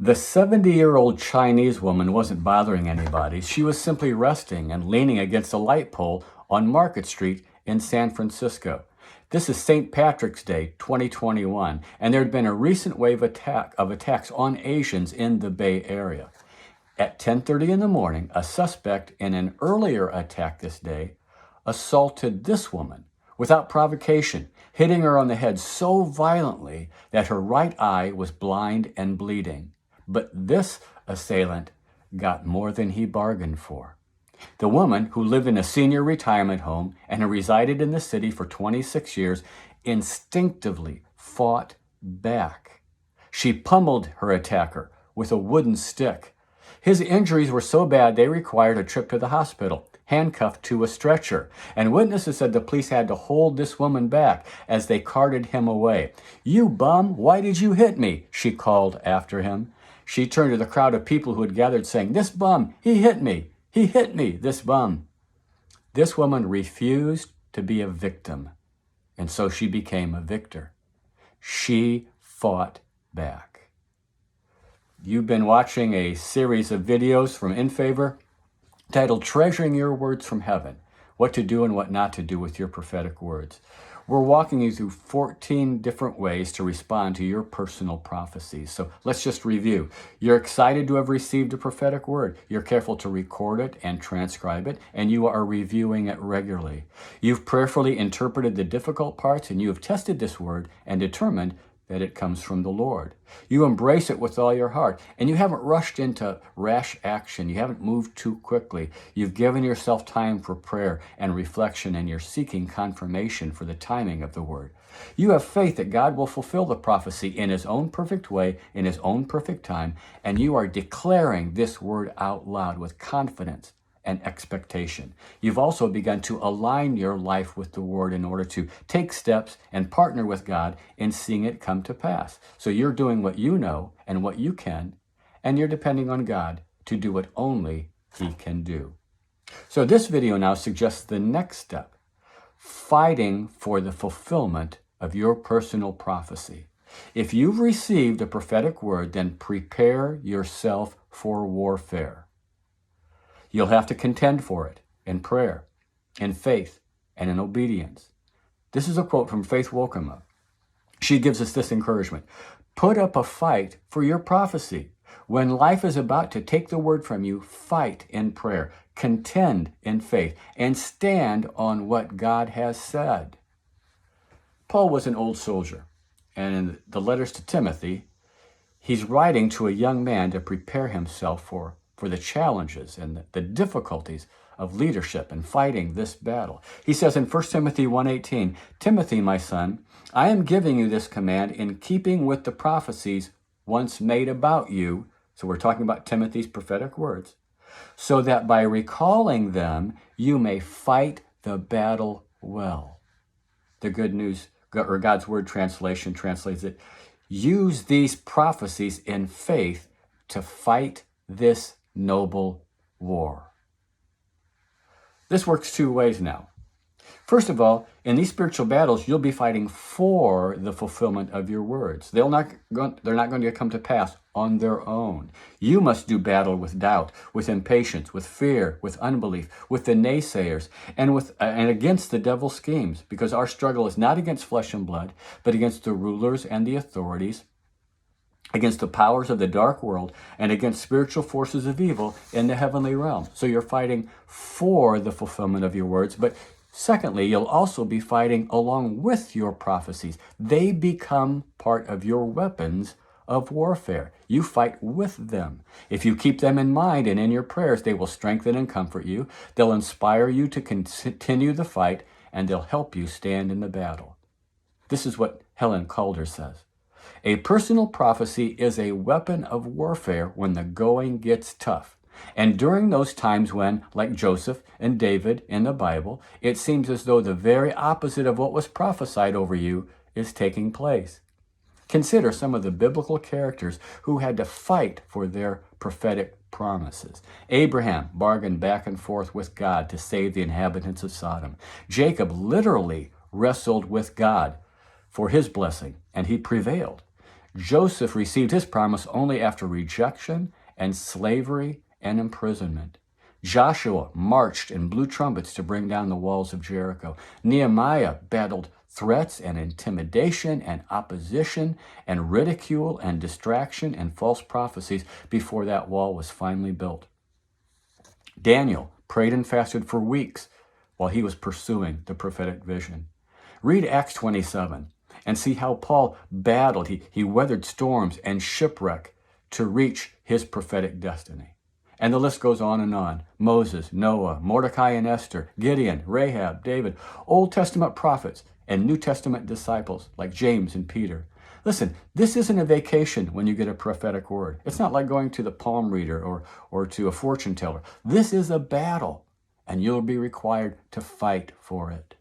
The 70-year-old Chinese woman wasn't bothering anybody. She was simply resting and leaning against a light pole on Market Street in San Francisco. This is St. Patrick's Day 2021, and there had been a recent wave of attacks on Asians in the Bay Area. At 10:30 in the morning, a suspect in an earlier attack this day assaulted this woman without provocation, hitting her on the head so violently that her right eye was blind and bleeding. But this assailant got more than he bargained for. The woman, who lived in a senior retirement home and had resided in the city for 26 years, instinctively fought back. She pummeled her attacker with a wooden stick. His injuries were so bad they required a trip to the hospital, handcuffed to a stretcher. And witnesses said the police had to hold this woman back as they carted him away. "You bum, why did you hit me?" she called after him. She turned to the crowd of people who had gathered, saying, "This bum, he hit me. He hit me, this bum." This woman refused to be a victim, and so she became a victor. She fought back. You've been watching a series of videos from In Favor titled Treasuring Your Words from Heaven, What to Do and What Not to Do with Your Prophetic Words. We're walking you through 14 different ways to respond to your personal prophecies. So let's just review. You're excited to have received a prophetic word. You're careful to record it and transcribe it, and you are reviewing it regularly. You've prayerfully interpreted the difficult parts, and you have tested this word and determined that it comes from the Lord. You embrace it with all your heart, and you haven't rushed into rash action. You haven't moved too quickly. You've given yourself time for prayer and reflection, and you're seeking confirmation for the timing of the word. You have faith that God will fulfill the prophecy in His own perfect way, in His own perfect time, and you are declaring this word out loud with confidence and expectation. You've also begun to align your life with the Word in order to take steps and partner with God in seeing it come to pass. So you're doing what you know and what you can, and you're depending on God to do what only He can do. So this video now suggests the next step, fighting for the fulfillment of your personal prophecy. If you've received a prophetic word, then prepare yourself for warfare. You'll have to contend for it in prayer, in faith, and in obedience. This is a quote from Faith Wolkema. She gives us this encouragement. Put up a fight for your prophecy. When life is about to take the word from you, fight in prayer, contend in faith, and stand on what God has said. Paul was an old soldier, and in the letters to Timothy, he's writing to a young man to prepare himself for the challenges and the difficulties of leadership and fighting this battle. He says in 1 Timothy 1:18, "Timothy, my son, I am giving you this command in keeping with the prophecies once made about you." So we're talking about Timothy's prophetic words. "So that by recalling them, you may fight the battle well." The Good News, or God's Word translation translates it, "Use these prophecies in faith to fight this noble war." This works two ways now. First of all, in these spiritual battles, you'll be fighting for the fulfillment of your words. They're not going to come to pass on their own. You must do battle with doubt, with impatience, with fear, with unbelief, with the naysayers, and against the devil's schemes, because our struggle is not against flesh and blood, but against the rulers and the authorities, against the powers of the dark world, and against spiritual forces of evil in the heavenly realm. So you're fighting for the fulfillment of your words, but secondly, you'll also be fighting along with your prophecies. They become part of your weapons of warfare. You fight with them. If you keep them in mind and in your prayers, they will strengthen and comfort you. They'll inspire you to continue the fight, and they'll help you stand in the battle. This is what Helen Calder says. A personal prophecy is a weapon of warfare when the going gets tough. And during those times when, like Joseph and David in the Bible, it seems as though the very opposite of what was prophesied over you is taking place. Consider some of the biblical characters who had to fight for their prophetic promises. Abraham bargained back and forth with God to save the inhabitants of Sodom. Jacob literally wrestled with God for his blessing, and he prevailed. Joseph received his promise only after rejection and slavery and imprisonment. Joshua marched and blew trumpets to bring down the walls of Jericho. Nehemiah battled threats and intimidation and opposition and ridicule and distraction and false prophecies before that wall was finally built. Daniel prayed and fasted for weeks while he was pursuing the prophetic vision. Read Acts 27 and see how Paul battled. He weathered storms and shipwreck to reach his prophetic destiny. And the list goes on and on. Moses, Noah, Mordecai and Esther, Gideon, Rahab, David, Old Testament prophets, and New Testament disciples like James and Peter. Listen, this isn't a vacation when you get a prophetic word. It's not like going to the palm reader or to a fortune teller. This is a battle, and you'll be required to fight for it.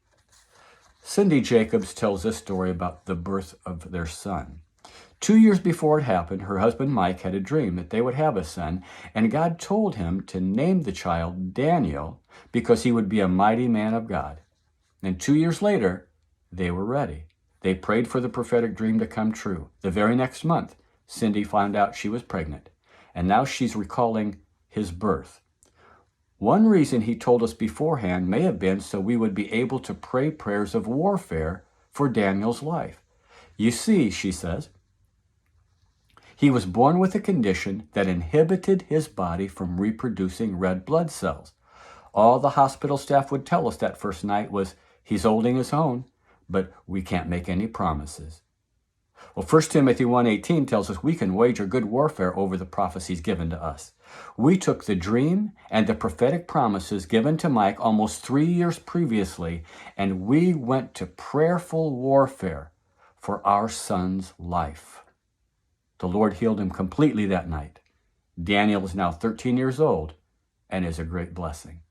Cindy Jacobs tells this story about the birth of their son. 2 years before it happened, her husband Mike had a dream that they would have a son, and God told him to name the child Daniel because he would be a mighty man of God. And 2 years later, they were ready. They prayed for the prophetic dream to come true. The very next month, Cindy found out she was pregnant, and now she's recalling his birth. One reason he told us beforehand may have been so we would be able to pray prayers of warfare for Daniel's life. You see, she says, he was born with a condition that inhibited his body from reproducing red blood cells. All the hospital staff would tell us that first night was, he's holding his own, but we can't make any promises. Well, 1 Timothy 1:18 tells us we can wage a good warfare over the prophecies given to us. We took the dream and the prophetic promises given to Mike almost 3 years previously, and we went to prayerful warfare for our son's life. The Lord healed him completely that night. Daniel is now 13 years old and is a great blessing.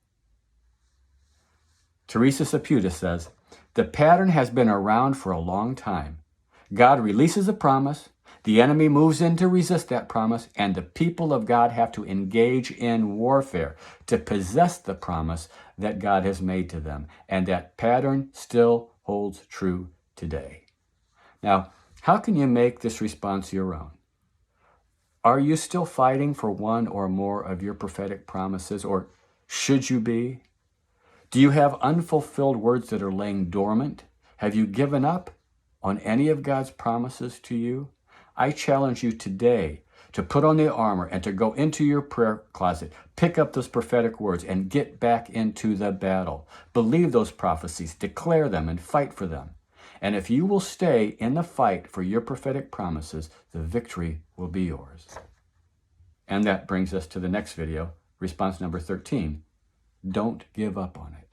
Teresa Saputa says, the pattern has been around for a long time. God releases a promise, the enemy moves in to resist that promise, and the people of God have to engage in warfare to possess the promise that God has made to them. And that pattern still holds true today. Now, how can you make this response your own? Are you still fighting for one or more of your prophetic promises, or should you be? Do you have unfulfilled words that are laying dormant? Have you given up on any of God's promises to you? I challenge you today to put on the armor and to go into your prayer closet, pick up those prophetic words and get back into the battle. Believe those prophecies, declare them, and fight for them. And if you will stay in the fight for your prophetic promises, the victory will be yours. And that brings us to the next video, response number 13. Don't give up on it.